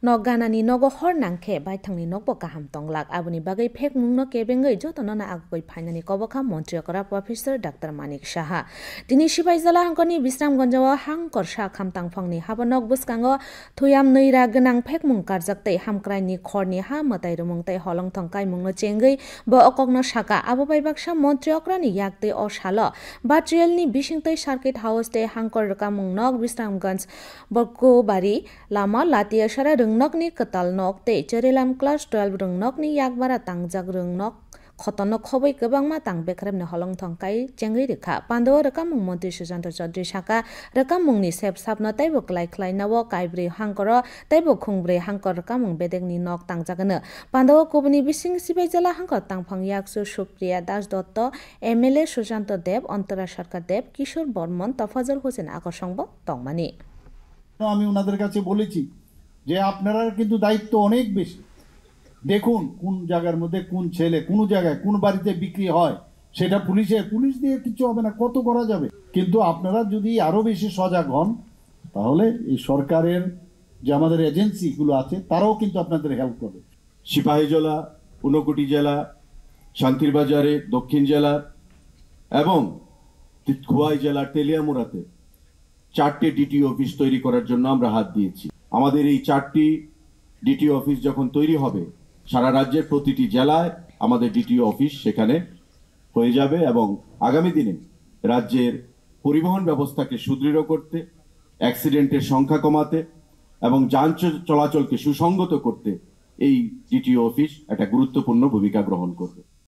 nok ganani nogo hor nangkhe bai thangni nokbo kaham tonglak aboni bagai phekmung no kebengoi jotono na agoi phainani kobokha mantri korap officer Dr. Manik Saha tini Sipaijala hangkoni Bisramganjao hangkor sa khamtangphangni habanok buskango thuyam neira ganang phekmung karjak tei hamkraini khorni ha matai rumung tei holongthong kaimung no chengoi bo okokno saka abo bai baksa mantri okrani yakte o salo batrial ni bisingtei circuit house tei hangkor kamung nok Bisramganj Borkobari lama latia sara rungnokni katal nok tei Cherelam class 12 rungnokni yakbara tangjak rungnok khotono khoboi kwbangma tangbekremni holongthong kai chengri rekha Pandao Rakamung Mantri Sujanto Chaudhary Saka Rakamungni sep sapno taibo klai klai nawo kaibri hangkoro taibo khungbre hangkor Rakamung bedekni nok tangjagano Pandao Kubuni Bising Sipaijala hangkor tangphang yaksu Supriya Das Dotto MLA Sujanto Dev Antara Sarkar Dev Kishore Bormon Tafazul Hosen আকর্ষণবো tongmani আমি ওনাদের কাছে বলেছি যে আপনারা কিন্তু দায়িত্ব অনেক বেশি দেখুন কোন জায়গার মধ্যে কোন ছেলে কোন জায়গায় কোন বাড়িতে বিক্রি হয় সেটা পুলিশ দিয়ে কিছু হবে না কত করা যাবে কিন্তু আপনারা যদি আরো বেশি সজাগ হন তাহলে এই সরকারের যে আমাদের এজেন্সিগুলো আছে তারাও কিন্তু আপনাদের হেল্প করবে সিপাহীজলা ঊনকোটি জেলা শান্তিরবাজারে দক্ষিণ জেলা এবং খোয়াই জেলার তেলিয়ামুড়াতে 4টি ডিটিও অফিস তৈরি করার জন্য আমরা হাত দিয়েছি আমাদের এই 4টি ডিটিও অফিস যখন তৈরি হবে সারা রাজ্যের প্রতিটি জেলায় আমাদের ডিটিও অফিস সেখানে হয়ে যাবে এবং আগামী দিনে রাজ্যের পরিবহন ব্যবস্থাকে সুদৃঢ় করতে অ্যাক্সিডেন্টের সংখ্যা কমাতে এবং যান চলাচলকে সুসংগত করতে এই ডিটিও অফিস একটা গুরুত্বপূর্ণ ভূমিকা গ্রহণ করবে